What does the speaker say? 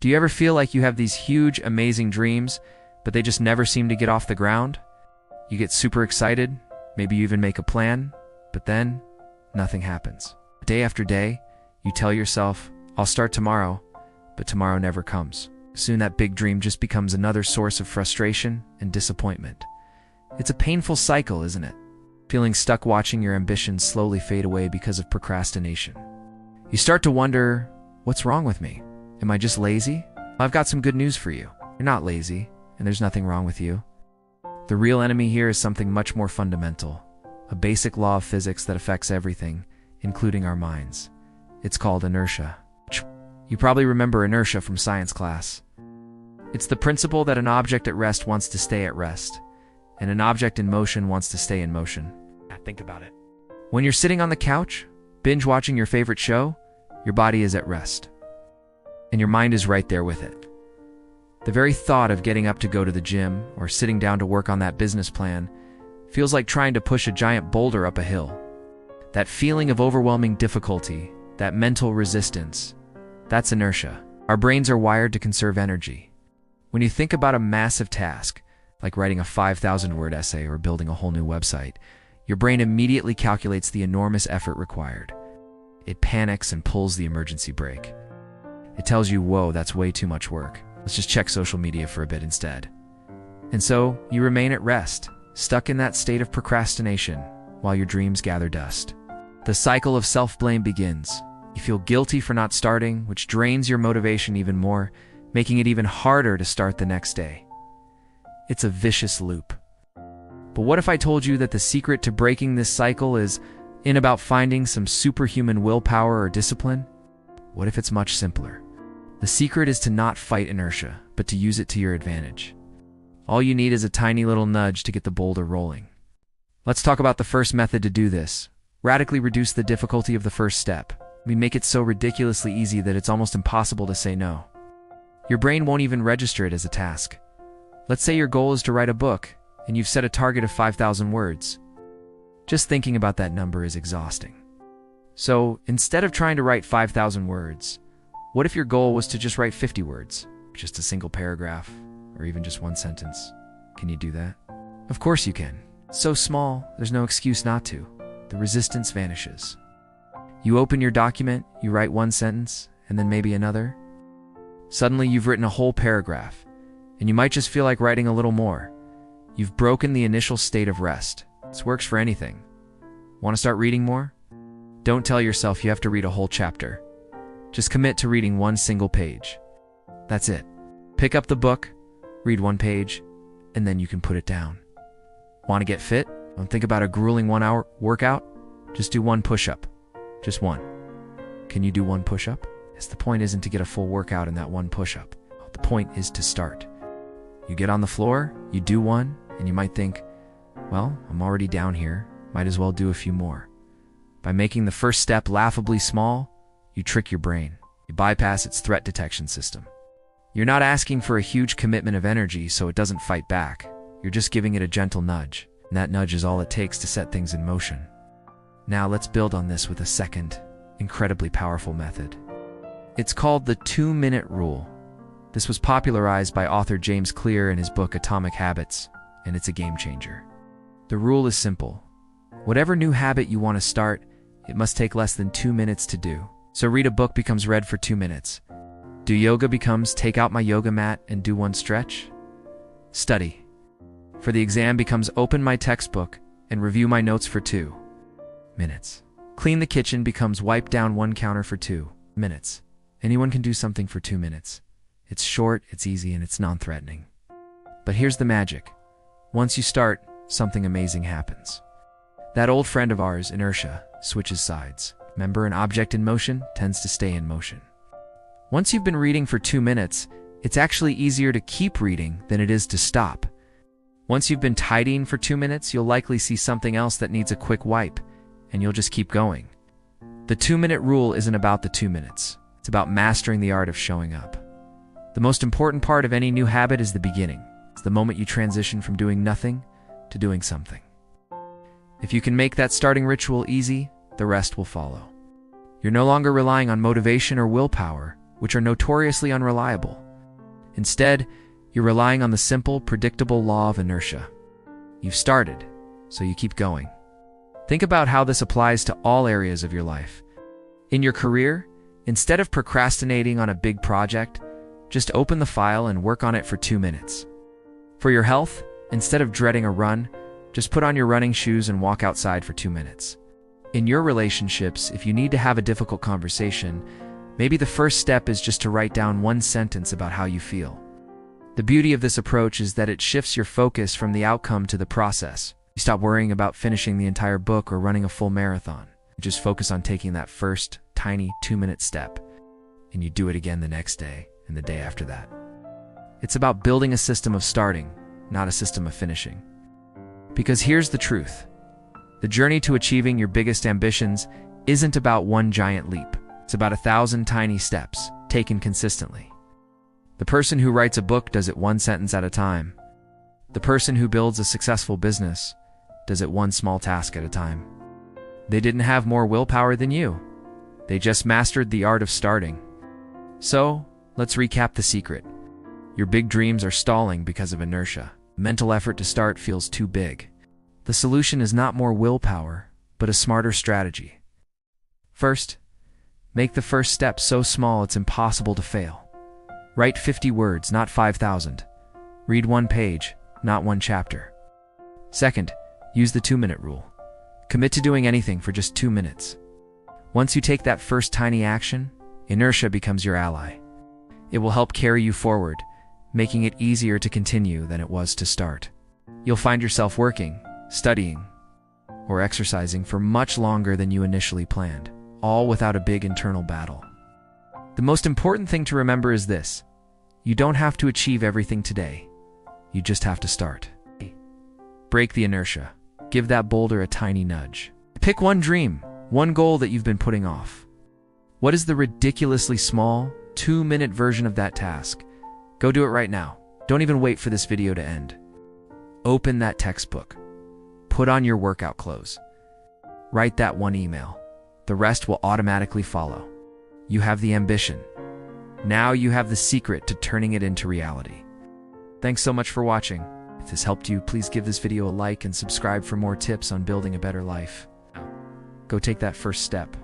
Do you ever feel like you have these huge, amazing dreams, but they just never seem to get off the ground? You get super excited, maybe you even make a plan, but then nothing happens. Day after day, you tell yourself, I'll start tomorrow, but tomorrow never comes. Soon that big dream just becomes another source of frustration and disappointment. It's a painful cycle, isn't it? Feeling stuck watching your ambitions slowly fade away because of procrastination. You start to wonder, what's wrong with me? Am I just lazy? I've got some good news for you. You're not lazy, and there's nothing wrong with you. The real enemy here is something much more fundamental, a basic law of physics that affects everything, including our minds. It's called inertia. You probably remember inertia from science class. It's the principle that an object at rest wants to stay at rest, and an object in motion wants to stay in motion. Think about it. When you're sitting on the couch, binge watching your favorite show, your body is at rest, and your mind is right there with it. The very thought of getting up to go to the gym or sitting down to work on that business plan feels like trying to push a giant boulder up a hill. That feeling of overwhelming difficulty, that mental resistance, that's inertia. Our brains are wired to conserve energy. When you think about a massive task, like writing a 5,000-word essay or building a whole new website, your brain immediately calculates the enormous effort required. It panics and pulls the emergency brake. It tells you, whoa, that's way too much work. Let's just check social media for a bit instead. And so, you remain at rest, stuck in that state of procrastination, while your dreams gather dust. The cycle of self-blame begins. You feel guilty for not starting, which drains your motivation even more, making it even harder to start the next day. It's a vicious loop. But what if I told you that the secret to breaking this cycle is in about finding some superhuman willpower or discipline? What if it's much simpler? The secret is to not fight inertia, but to use it to your advantage. All you need is a tiny little nudge to get the boulder rolling. Let's talk about the first method to do this. Radically reduce the difficulty of the first step. We make it so ridiculously easy that it's almost impossible to say no. Your brain won't even register it as a task. Let's say your goal is to write a book, and you've set a target of 5,000 words. Just thinking about that number is exhausting. So, instead of trying to write 5,000 words, what if your goal was to just write 50 words? Just a single paragraph, or even just one sentence. Can you do that? Of course you can. So small, there's no excuse not to. The resistance vanishes. You open your document, you write one sentence, and then maybe another. Suddenly you've written a whole paragraph, and you might just feel like writing a little more. You've broken the initial state of rest. This works for anything. Want to start reading more? Don't tell yourself you have to read a whole chapter. Just commit to reading one single page. That's it. Pick up the book, read one page, and then you can put it down. Want to get fit? Don't think about a grueling 1-hour workout. Just do one push-up. Just one. Can you do one push-up? Yes, the point isn't to get a full workout in that one push-up. The point is to start. You get on the floor, you do one, and you might think, well, I'm already down here, might as well do a few more. By making the first step laughably small, you trick your brain. You bypass its threat detection system. You're not asking for a huge commitment of energy so it doesn't fight back. You're just giving it a gentle nudge, and that nudge is all it takes to set things in motion. Now let's build on this with a second, incredibly powerful method. It's called the 2-minute rule. This was popularized by author James Clear in his book Atomic Habits, and it's a game changer. The rule is simple. Whatever new habit you want to start, it must take less than 2 minutes to do. So read a book becomes read for 2 minutes. Do yoga becomes take out my yoga mat and do one stretch. Study for the exam becomes open my textbook and review my notes for 2 minutes. Clean the kitchen becomes wipe down one counter for 2 minutes. Anyone can do something for 2 minutes. It's short, it's easy, and it's non-threatening. But here's the magic. Once you start, something amazing happens. That old friend of ours, inertia, switches sides. Remember, an object in motion tends to stay in motion. Once you've been reading for 2 minutes, it's actually easier to keep reading than it is to stop. Once you've been tidying for 2 minutes, you'll likely see something else that needs a quick wipe, and you'll just keep going. The 2-minute rule isn't about the 2 minutes. It's about mastering the art of showing up. The most important part of any new habit is the beginning. It's the moment you transition from doing nothing to doing something. If you can make that starting ritual easy, the rest will follow. You're no longer relying on motivation or willpower, which are notoriously unreliable. Instead, you're relying on the simple, predictable law of inertia. You've started, so you keep going. Think about how this applies to all areas of your life. In your career, instead of procrastinating on a big project, just open the file and work on it for 2 minutes. For your health, instead of dreading a run, just put on your running shoes and walk outside for 2 minutes. In your relationships, if you need to have a difficult conversation, maybe the first step is just to write down one sentence about how you feel. The beauty of this approach is that it shifts your focus from the outcome to the process. You stop worrying about finishing the entire book or running a full marathon. You just focus on taking that first, tiny 2-minute step, and you do it again the next day and the day after that. It's about building a system of starting, not a system of finishing. Because here's the truth. The journey to achieving your biggest ambitions isn't about one giant leap. It's about 1,000 tiny steps, taken consistently. The person who writes a book does it one sentence at a time. The person who builds a successful business does it one small task at a time. They didn't have more willpower than you. They just mastered the art of starting. So, let's recap the secret. Your big dreams are stalling because of inertia. Mental effort to start feels too big. The solution is not more willpower, but a smarter strategy. First, make the first step so small it's impossible to fail. Write 50 words, not 5,000. Read 1 page, not 1 chapter. Second, use the 2-minute rule. Commit to doing anything for just 2 minutes. Once you take that first tiny action, inertia becomes your ally. It will help carry you forward, making it easier to continue than it was to start. You'll find yourself working, studying, or exercising for much longer than you initially planned, all without a big internal battle. The most important thing to remember is this: you don't have to achieve everything today. You just have to start. Break the inertia. Give that boulder a tiny nudge. Pick one dream, one goal that you've been putting off. What is the ridiculously small, 2-minute version of that task? Go do it right now. Don't even wait for this video to end. Open that textbook. Put on your workout clothes. Write that one email. The rest will automatically follow. You have the ambition. Now you have the secret to turning it into reality. Thanks so much for watching. If this helped you, please give this video a like and subscribe for more tips on building a better life. Go take that first step.